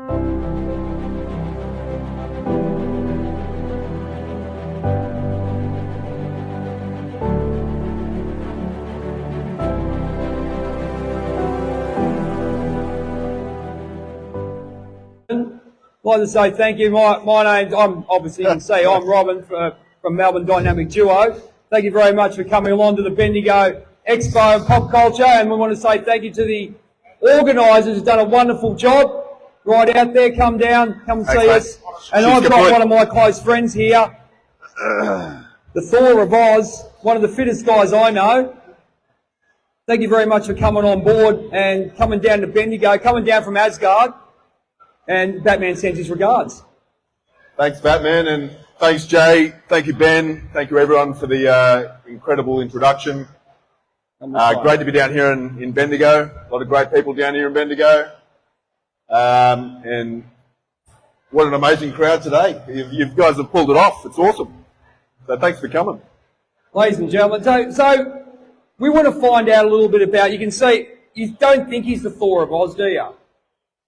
I'd like to say thank you. My name's, obviously you can see, I'm Robin from Melbourne Dynamic Duo. Thank you very much for coming along to the Bendigo Expo of Pop Culture, and we want to say thank you to the organisers who've done a wonderful job. Right out there, come down, come see us. And I've got one of my close friends here, the Thor of Oz, one of the fittest guys I know. Thank you very much for coming on board and coming down to Bendigo, coming down from Asgard. And Batman sends his regards. Thanks, Batman, and thanks, Jay. Thank you, Ben. Thank you, everyone, for the incredible introduction. Great to be down here in Bendigo. A lot of great people down here in Bendigo. And what an amazing crowd today. You guys have pulled it off. It's awesome. So thanks for coming. Ladies and gentlemen, so we want to find out a little bit about, you can see, you don't think he's the Thor of Oz, do you?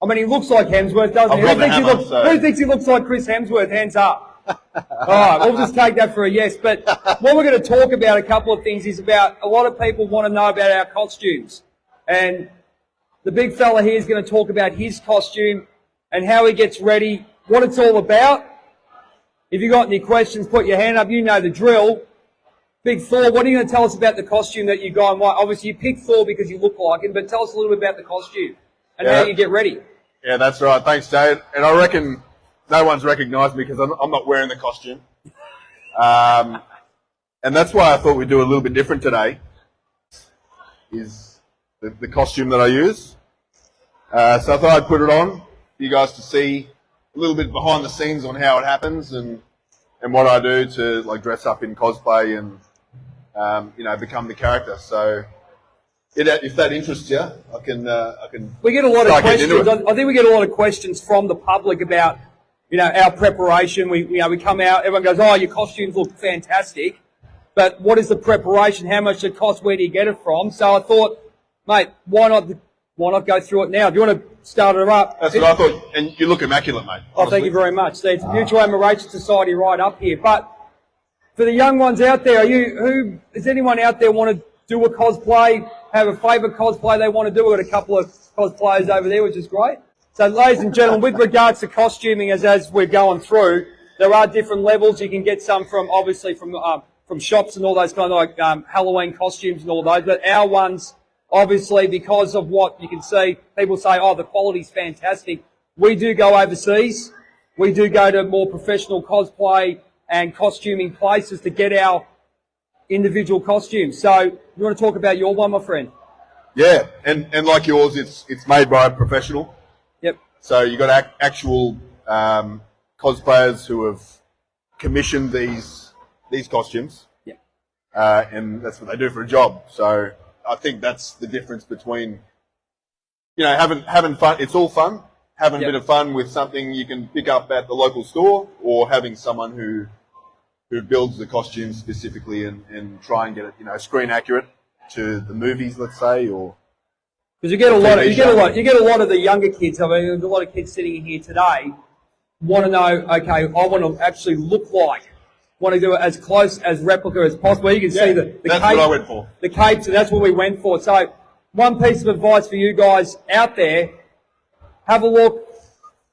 I mean, he looks like Hemsworth, doesn't he? Who thinks he looks like Chris Hemsworth? Hands up. All right, we'll just take that for a yes. But what we're going to talk about, a couple of things, is about a lot of people want to know about our costumes. And the big fella here is going to talk about his costume and how he gets ready, what it's all about. If you've got any questions, put your hand up. You know the drill. Big Thor, what are you going to tell us about the costume that you got? And why? Obviously, you picked Thor because you look like him, but tell us a little bit about the costume and how you get ready. Yeah, that's right. Thanks, Jay. And I reckon no one's recognised me because I'm not wearing the costume. And that's why I thought we'd do a little bit different today, is the costume that I use. So I thought I'd put it on for you guys to see a little bit behind the scenes on how it happens and what I do to like dress up in cosplay and become the character. So if that interests you, I can. We get a lot of questions. I think we get a lot of questions from the public about our preparation. We come out, everyone goes, "Oh, your costumes look fantastic," but what is the preparation? How much does it cost? Where do you get it from? So I thought, mate, why not go through it now? Do you want to start it up? That's what I thought, and you look immaculate, mate. Honestly. Oh, thank you very much. See, it's a Mutual Admiration Society right up here. But for the young ones out there, does anyone out there want to do a cosplay? Have a favourite cosplay they want to do? We've got a couple of cosplayers over there, which is great. So, ladies and gentlemen, with regards to costuming, as we're going through, there are different levels. You can get some from shops and all those kind of like Halloween costumes and all those. But our ones, obviously, because of what you can see, people say, "Oh, the quality's fantastic." We do go overseas. We do go to more professional cosplay and costuming places to get our individual costumes. So you want to talk about your one, my friend? Yeah, and like yours, it's made by a professional. Yep. So you got actual cosplayers who have commissioned these costumes. Yep. And that's what they do for a job. So I think that's the difference between having fun. It's all fun. Having a bit of fun with something you can pick up at the local store, or having someone who builds the costume specifically and try and get it, screen accurate to the movies, let's say, or because you get a lot of the younger kids. I mean, there's a lot of kids sitting in here today want to know. Okay, I want to actually look like, want to do it as close as replica as possible. You can see the that's cape, what I went for. The capes, and that's what we went for. So, one piece of advice for you guys out there: have a look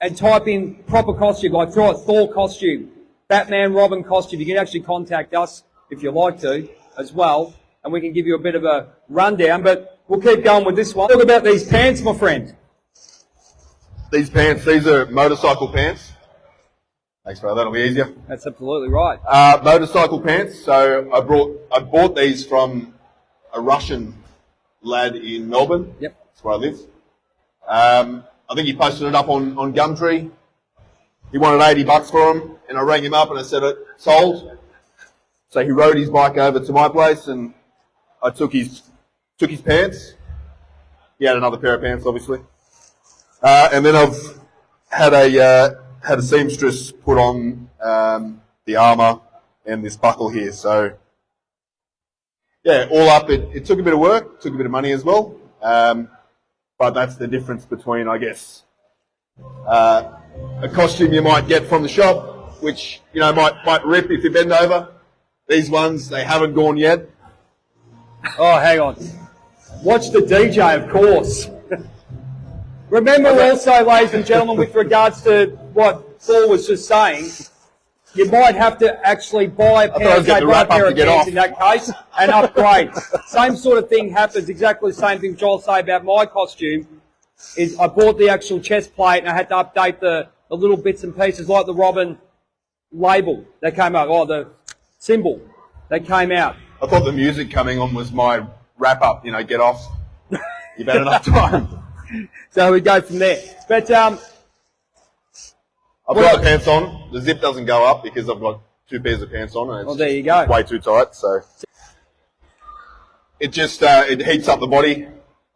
and type in proper costume, like throw it Thor costume, Batman, Robin costume. You can actually contact us if you like to as well, and we can give you a bit of a rundown, but we'll keep going with this one. Talk about these pants, my friend. These are motorcycle pants. Thanks, bro. That'll be easier. That's absolutely right. Motorcycle pants. So I bought these from a Russian lad in Melbourne. Yep. That's where I live. I think he posted it up on Gumtree. He wanted $80 for them, and I rang him up and I said it sold. So he rode his bike over to my place, and I took his pants. He had another pair of pants, obviously. And then I've had a seamstress put on the armour and this buckle here. So yeah, all up, it took a bit of work, took a bit of money as well. But that's the difference between, I guess, A costume you might get from the shop, which might rip if you bend over. These ones, they haven't gone yet. Oh, hang on. Watch the DJ, of course. Remember also, ladies and gentlemen, with regards to what Thor was just saying, you might have to actually buy a pair of pants in that case and upgrade. Same sort of thing happens, exactly the same thing Joel say about my costume, is I bought the actual chest plate and I had to update the little bits and pieces like the Robin label that came out, or the symbol that came out. I thought the music coming on was my wrap up, get off. You've had enough time. So we go from there. But I've got the pants on. The zip doesn't go up because I've got 2 pairs of pants on, and it's there you go. Way too tight. So it just it heats up the body.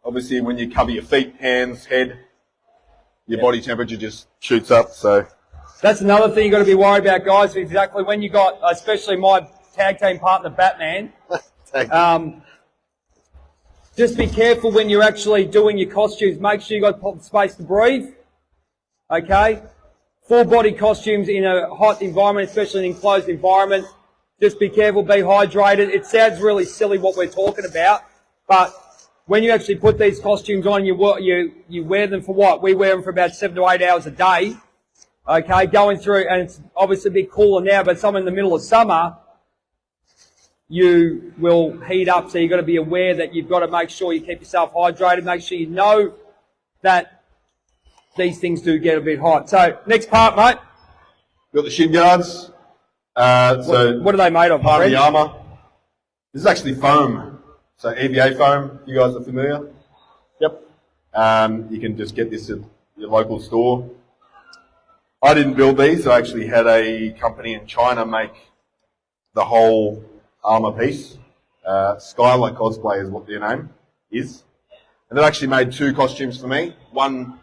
Obviously, when you cover your feet, hands, head, your body temperature just shoots up. So that's another thing you've got to be worried about, guys. Exactly when you got, especially my tag team partner, Batman. Just be careful when you're actually doing your costumes. Make sure you've got space to breathe. Okay? Full body costumes in a hot environment, especially an enclosed environment. Just be careful, be hydrated. It sounds really silly what we're talking about, but when you actually put these costumes on, you wear them for what? We wear them for about 7 to 8 hours a day. Okay, going through, and it's obviously a bit cooler now, but some in the middle of summer, you will heat up. So you've got to be aware that you've got to make sure you keep yourself hydrated. Make sure you know that these things do get a bit hot. So next part, mate. We've got the shin guards. What are they made of? Part of the armour. This is actually foam. So EVA foam. You guys are familiar? Yep. You can just get this at your local store. I didn't build these. I actually had a company in China make the whole armour piece. Skylight Cosplay is what their name is. And they've actually made 2 costumes for me. One,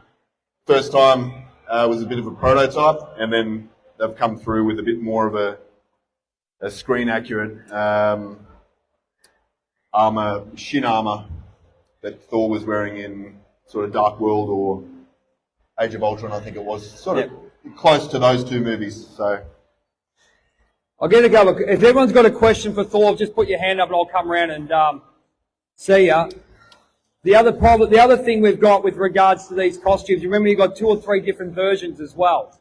first time, was a bit of a prototype, and then they've come through with a bit more of a screen accurate shin armour that Thor was wearing in sort of Dark World or Age of Ultron, I think it was. Sort of close to those 2 movies. So I'll get a go. If everyone's got a question for Thor, just put your hand up and I'll come around and see ya. The other thing we've got with regards to these costumes, remember you've got 2 or 3 different versions as well.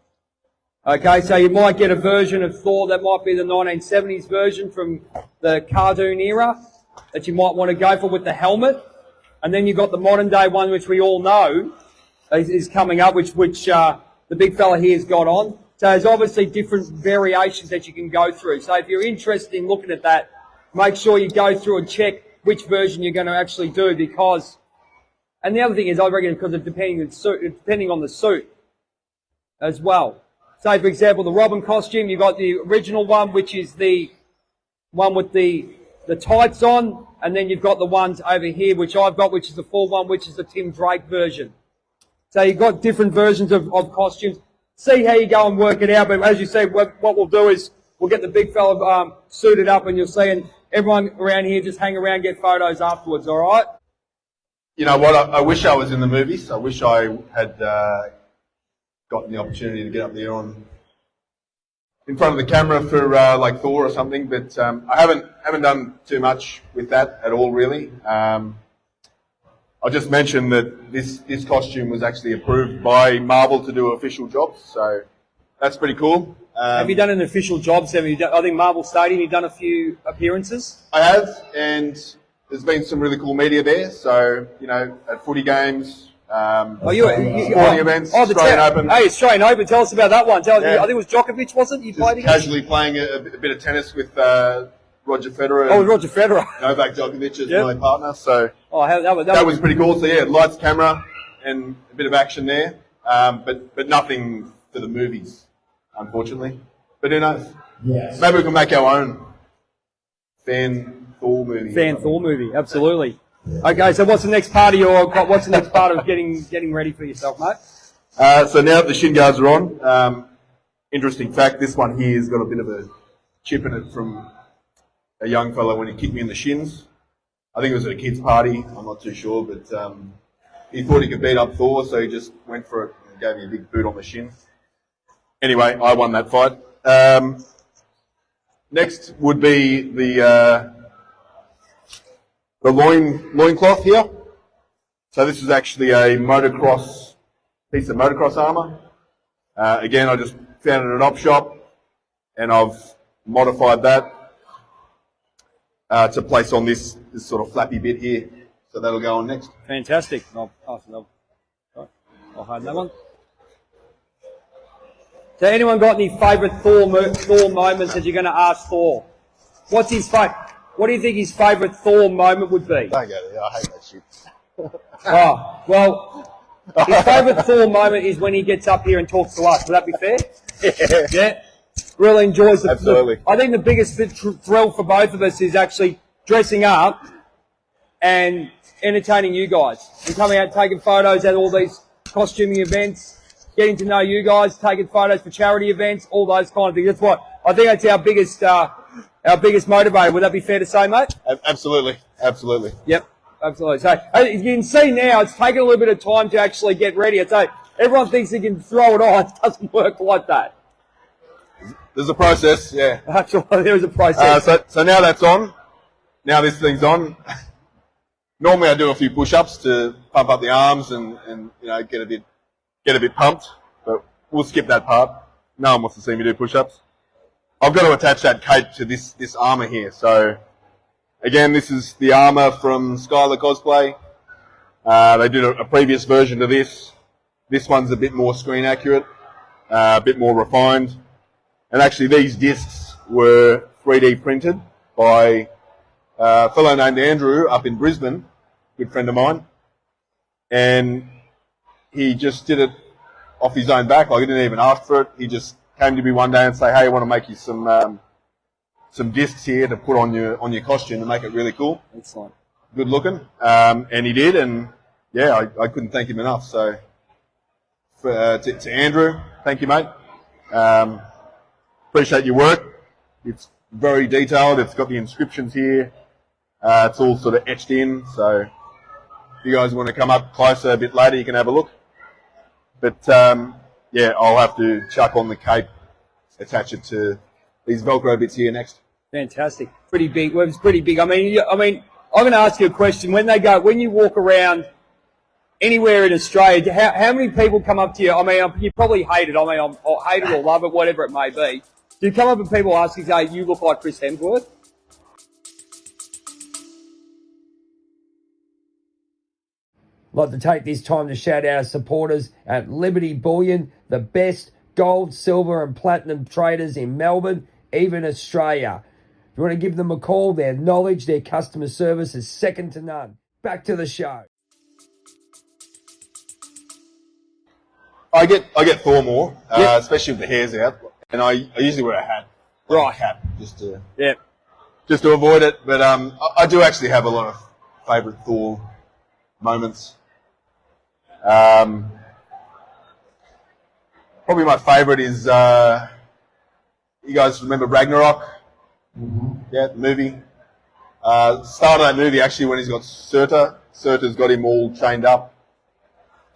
Okay, so you might get a version of Thor that might be the 1970s version from the cartoon era that you might want to go for with the helmet. And then you've got the modern day one, which we all know is coming up, which the big fella here has got on. So there's obviously different variations that you can go through. So if you're interested in looking at that, make sure you go through and check which version you're going to actually do, because, and the other thing is, I reckon, because of depending on the suit as well. Say, for example, the Robin costume, you've got the original one, which is the one with the tights on, and then you've got the ones over here, which I've got, which is the full one, which is the Tim Drake version. So you've got different versions of costumes. See how you go and work it out, but as you say, what we'll do is we'll get the big fella suited up, and you'll see, and everyone around here just hang around, get photos afterwards, all right? You know what? I wish I was in the movies. I wish I had gotten the opportunity to get up there in front of the camera for like Thor or something, but I haven't done too much with that at all, really. I'll just mention that this costume was actually approved by Marvel to do official jobs, so that's pretty cool. Have you done an official job? I think Marvel Stadium, you've done a few appearances? I have, and there's been some really cool media there. So, at footy games, sporting events, Australian Open. Hey, Australian Open, tell us about that one. I think it was Djokovic, wasn't it? You played against? Casually playing a bit of tennis with Roger Federer. Oh, Roger Federer. Novak Djokovic as my partner. So that was pretty cool. So yeah, lights, camera, and a bit of action there. But nothing for the movies, unfortunately. But who knows? Yes. Maybe we can make our own fan Thor movie. Absolutely. Okay, so what's the next part of getting ready for yourself, mate? So now that the shin guards are on, interesting fact, this one here has got a bit of a chip in it from a young fellow when he kicked me in the shins. I think it was at a kid's party, I'm not too sure, but he thought he could beat up Thor, so he just went for it. He gave me a big boot on the shin. Anyway, I won that fight. Next would be the loincloth here. So this is actually a piece of motocross armour. Again, I just found it at an op shop, and I've modified that to place on this sort of flappy bit here. So that'll go on next. Fantastic. I'll pass it over. I'll hold that one. So anyone got any favourite Thor moments that you're going to ask Thor? What's his What do you think his favourite Thor moment would be? Don't go there. I hate that shit. Oh, well, his favourite Thor moment is when he gets up here and talks to us. Would that be fair? Yeah. Really enjoys it. Absolutely. I think the biggest thrill for both of us is actually dressing up and entertaining you guys. And coming out taking photos at all these costuming events, getting to know you guys, taking photos for charity events, all those kind of things. That's what I think that's our biggest motivator. Would that be fair to say, mate? Absolutely. Absolutely. Yep. Absolutely. So as you can see now, it's taken a little bit of time to actually get ready. I'd say everyone thinks they can throw it on. It doesn't work like that. There's a process, yeah. Absolutely, there is a process. So now that's on. Now this thing's on. Normally I do a few push-ups to pump up the arms and get a bit pumped, but we'll skip that part. No one wants to see me do push-ups. I've got to attach that cape to this armour here. So again, this is the armour from Skylar Cosplay. They did a previous version of this. This one's a bit more screen accurate, a bit more refined. And actually these discs were 3D printed by a fellow named Andrew up in Brisbane, good friend of mine. And he just did it off his own back. Like, he didn't even ask for it. He just came to me one day and say, hey, I want to make you some discs here to put on your costume to make it really cool. Excellent. Good looking. And he did, and yeah, I couldn't thank him enough. So to Andrew, thank you, mate. Appreciate your work. It's very detailed. It's got the inscriptions here. It's all sort of etched in. So if you guys want to come up closer a bit later, you can have a look. But yeah, I'll have to chuck on the cape, attach it to these Velcro bits here next. Fantastic. Pretty big. Well, it's pretty big. I mean, I'm going to ask you a question. When you walk around anywhere in Australia, how many people come up to you? I mean, you probably hate it. I mean, I'll hate it or love it, whatever it may be. Do you come up and people ask you, say, you look like Chris Hemsworth? I'd like to take this time to shout out our supporters at Liberty Bullion, the best gold, silver and platinum traders in Melbourne, even Australia. If you want to give them a call, their knowledge, their customer service is second to none. Back to the show. I get Thor more, especially if the hair's out, and I usually wear a hat, right? A cap, just to avoid it. But I do actually have a lot of favourite Thor moments. Probably my favourite is you guys remember Ragnarok? Mm-hmm. Yeah, the movie. Start of that movie actually when he's got Surtur. Surtur's got him all chained up.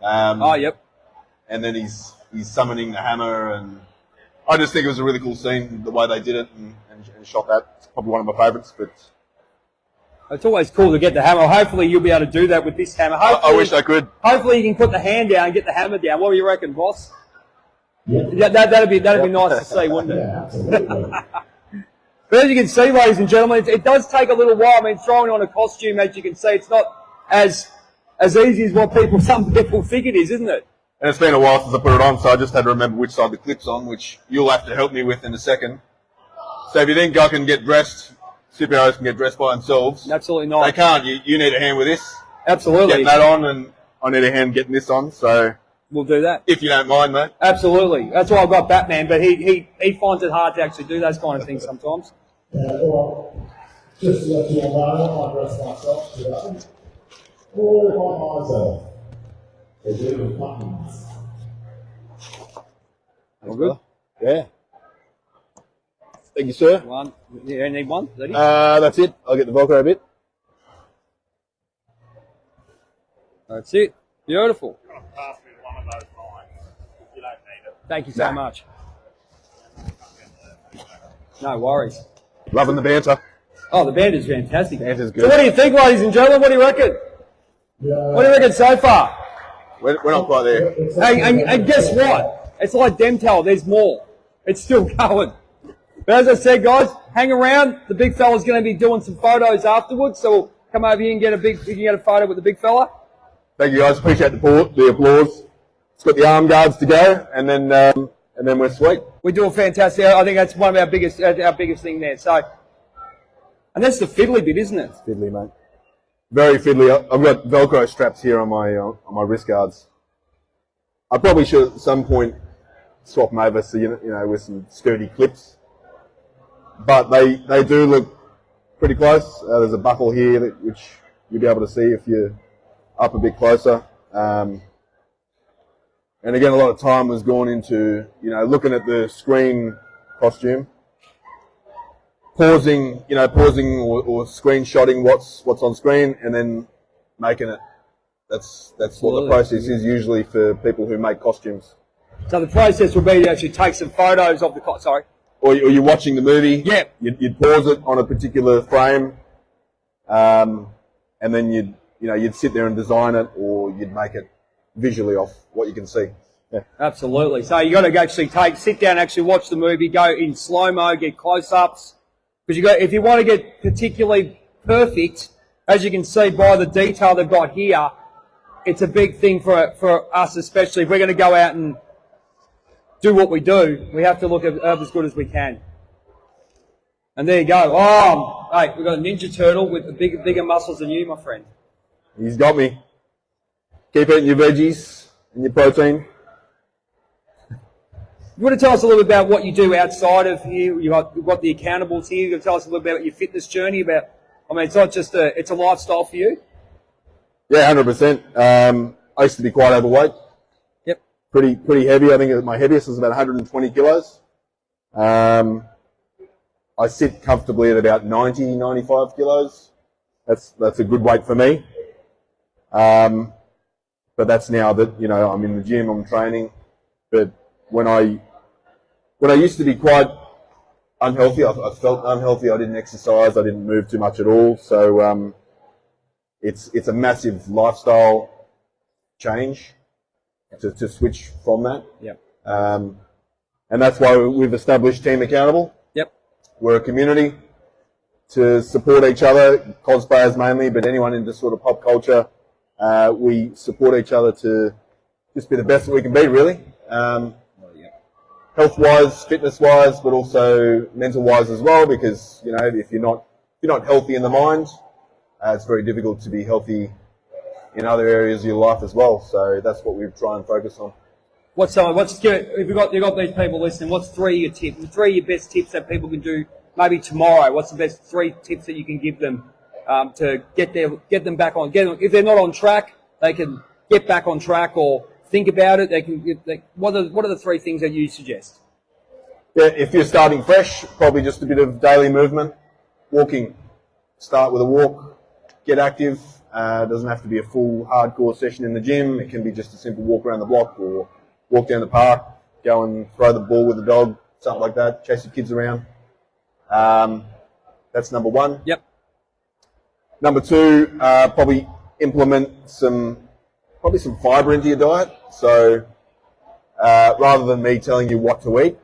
Yep. And then he's summoning the hammer, and I just think it was a really cool scene, the way they did it and shot that. It's probably one of my favourites. But it's always cool to get the hammer. Hopefully you'll be able to do that with this hammer. I wish I could. Hopefully you can put the hand down and get the hammer down. What do you reckon, boss? Yeah. That'd be nice to see, wouldn't it? But as you can see, ladies and gentlemen, it does take a little while. I mean, throwing on a costume, as you can see, it's not as easy as what some people think it is, isn't it? And it's been a while since I put it on, so I just had to remember which side the clip's on, which you'll have to help me with in a second. So if you think I can get dressed, superheroes can get dressed by themselves. Absolutely not. They can't. You need a hand with this. Absolutely. Getting that on, and I need a hand getting this on, so we'll do that. If you don't mind, mate. Absolutely. That's why I've got Batman, but he finds it hard to actually do those kind of things sometimes. Well, just to let you all know, I dress myself today. All by myself. They're doing buttons. All good? Yeah. Thank you, sir. One. Yeah, you need one? That's it. I'll get the Velcro bit. That's it. Beautiful. Thank you so much. No worries. Loving the banter. Oh, the band is fantastic. Banter's good. So what do you think, ladies and gentlemen? What do you reckon? Yeah. What do you reckon so far? We're not quite there. And guess what? It's like Demtel. There's more. It's still going. But as I said, guys, hang around. The big fella's going to be doing some photos afterwards. So we'll come over here and get a photo with the big fella. Thank you guys. Appreciate the applause. It's got the arm guards to go, and then we're sweet. We do a fantastic. I think that's one of our biggest thing there. So, and that's the fiddly bit, isn't it? Fiddly, mate. Very fiddly. I've got Velcro straps here on my wrist guards. I probably should at some point swap them over, so you know, with some sturdy clips. But they do look pretty close. There's a buckle here which you'll be able to see if you're up a bit closer. And again, a lot of time was gone into, looking at the screen costume, pausing or screenshotting what's on screen, and then making it. That's what the process is usually for people who make costumes. So the process would be to actually take some photos of the sorry. Or you're watching the movie. Yeah. You'd pause it on a particular frame, and then you'd sit there and design it, or you'd make it visually off what you can see. Yeah. Absolutely. So you got to actually sit down, actually watch the movie, go in slow mo, get close ups, because if you want to get particularly perfect, as you can see by the detail they've got here, it's a big thing for us, especially if we're going to go out and do what we do. We have to look as good as we can. And there you go. Oh, hey, we've got a Ninja Turtle with the bigger muscles than you, my friend. He's got me. Keep eating your veggies and your protein. You want to tell us a little bit about what you do outside of here? We've got the accountables here. You can tell us a little bit about your fitness journey. It's not just it's a lifestyle for you. Yeah, 100%. I used to be quite overweight. Yep. Pretty heavy. I think my heaviest was about 120 kilos. I sit comfortably at about 90, 95 kilos. That's a good weight for me. But that's now that, I'm in the gym, I'm training. But when I used to be quite unhealthy, I felt unhealthy, I didn't exercise, I didn't move too much at all. So it's a massive lifestyle change to switch from that. Yep. And that's why we've established Team Accountable. Yep. We're a community to support each other, cosplayers mainly, but anyone into sort of pop culture. We support each other to just be the best that we can be, really. Health-wise, fitness-wise, but also mental-wise as well, because, if you're not healthy in the mind, it's very difficult to be healthy in other areas of your life as well. So that's what we try and focus on. If you've got these people listening, what's three of your best tips that people can do maybe tomorrow? What's the best 3 tips that you can give them to get them back on? If they're not on track, they can get back on track, or think about it. What are the 3 things that you suggest? Yeah, if you're starting fresh, probably just a bit of daily movement, walking. Start with a walk, get active. It doesn't have to be a full hardcore session in the gym. It can be just a simple walk around the block, or walk down the park, go and throw the ball with the dog, something like that. Chase your kids around. That's number 1. Yep. Number 2, probably implement some fibre into your diet. So rather than me telling you what to eat,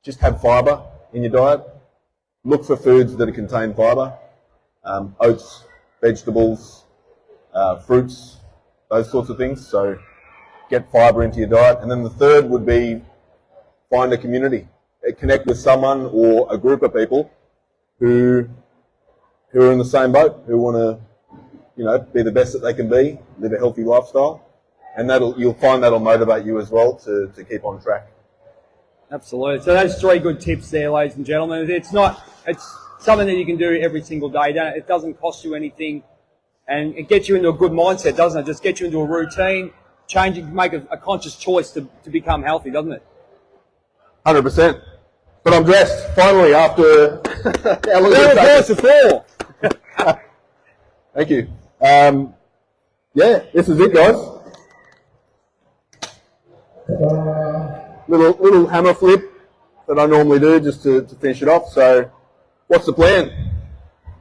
just have fibre in your diet. Look for foods that contain fibre, oats, vegetables, fruits, those sorts of things. So get fibre into your diet. And then the third would be find a community. Connect with someone or a group of people who are in the same boat, who want to, be the best that they can be, live a healthy lifestyle, and you'll find that'll motivate you as well to keep on track. Absolutely. So those 3 good tips there, ladies and gentlemen. It's something that you can do every single day. It doesn't cost you anything, and it gets you into a good mindset, doesn't it? Just get you into a routine, make a conscious choice to become healthy, doesn't it? 100%. But I'm dressed, finally, after how long did it take before. Thank you. Yeah, this is it, guys. little hammer flip that I normally do just to finish it off. So, what's the plan?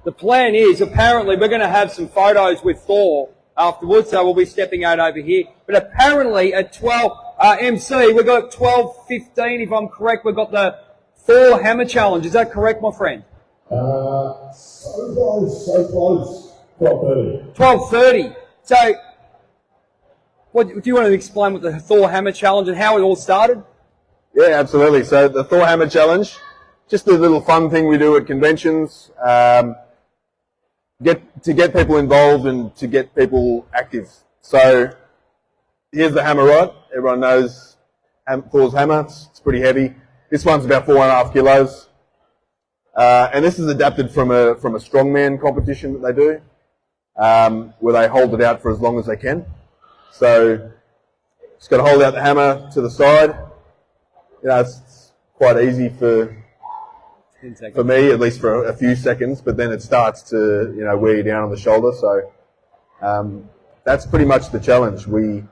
The plan is, apparently, we're going to have some photos with Thor afterwards, so we'll be stepping out over here. But apparently at 12, MC, we've got 12:15, if I'm correct, we've got the Thor Hammer Challenge. Is that correct, my friend? So close. 12:30. 12:30. So, do you want to explain what the Thor Hammer Challenge and how it all started? Yeah, absolutely. So the Thor Hammer Challenge, just a little fun thing we do at conventions, get people involved and to get people active. So here's the hammer rod. Everyone knows Thor's hammer. It's pretty heavy. This one's about 4.5 kilos. And this is adapted from a strongman competition that they do, where they hold it out for as long as they can. So just got to hold out the hammer to the side. You know, it's quite easy for me, at least for a few seconds, but then it starts to, you know, wear you down on the shoulder. So that's pretty much the challenge. We've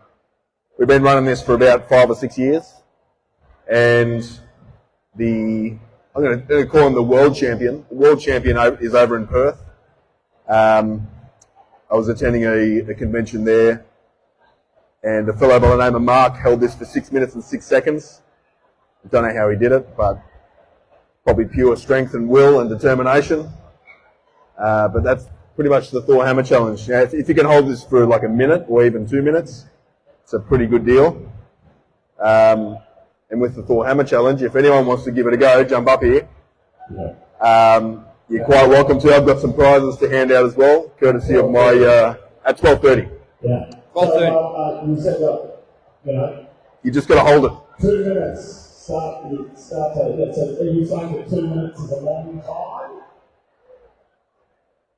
been running this for about 5 or 6 years, and I'm going to call him the world champion. The world champion is over in Perth. I was attending a convention there, and a fellow by the name of Mark held this for 6 minutes and 6 seconds. I don't know how he did it, but probably pure strength and will and determination. But that's pretty much the Thor Hammer Challenge. Now, if you can hold this for like a minute or even 2 minutes, it's a pretty good deal. And with the Thor Hammer Challenge, if anyone wants to give it a go, jump up here. You're quite welcome to. I've got some prizes to hand out as well, courtesy of my, at 12:30. Yeah. 12:30. You said that, you know, You just got to hold it. 2 minutes. Start to so are you saying that 2 minutes is a long time?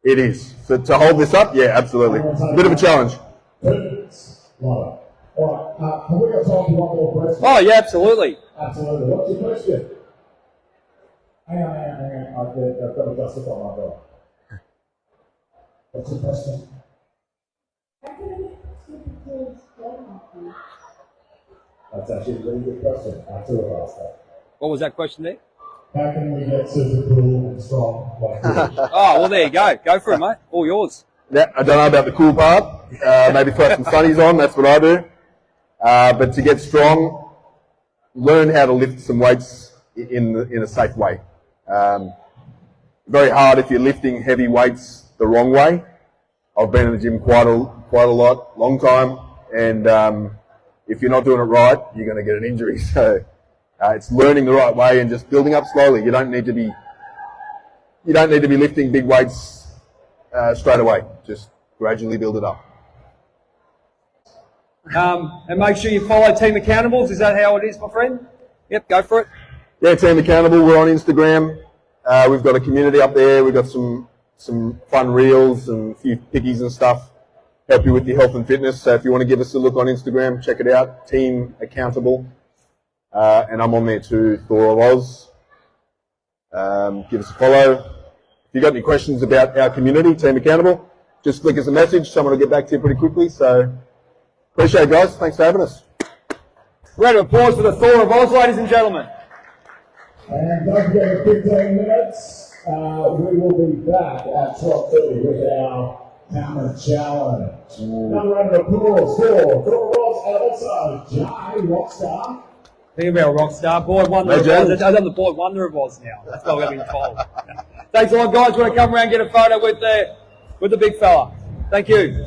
It is. So to hold this up, yeah, absolutely. Bit of a challenge. 2 minutes. Love it. All right. Have we got time for one more question? Oh, yeah, absolutely. Absolutely. What's your question? Hang on. I've got to justify my door. What's your question? That's actually a really good question. I too have asked that. What was that question there? How can we get super cool and strong like this? Oh, well, there you go. Go for it, mate. All yours. Yeah, I don't know about the cool part. Maybe throw some sunnies on. That's what I do. But to get strong, learn how to lift some weights in a safe way. Very hard if you're lifting heavy weights the wrong way. I've been in the gym quite a lot, long time, and if you're not doing it right, you're going to get an injury. So it's learning the right way and just building up slowly. You don't need to be lifting big weights straight away. Just gradually build it up. And make sure you follow Team Accountables. Is that how it is, my friend? Yep, go for it. Yeah, Team Accountable. We're on Instagram. We've got a community up there. We've got some fun reels and a few pickies and stuff. Help you with your health and fitness. So if you want to give us a look on Instagram, check it out. Team Accountable. And I'm on there too, Thor of Oz. Give us a follow. If you've got any questions about our community, Team Accountable, just flick us a message. Someone will get back to you pretty quickly. So appreciate it, guys. Thanks for having us. Round of applause for the Thor of Oz, ladies and gentlemen. And don't forget, in 15 minutes, we will be back at 12:30 with our Hammer Challenge. Another round of applause for Thor of Oz and also Jay Rockstar. Think about Rockstar, Boy Wonder of Oz. I'm the Boy Wonder of Oz now. That's what we've been told. Thanks a lot, guys. Want to come around and get a photo with the big fella. Thank you.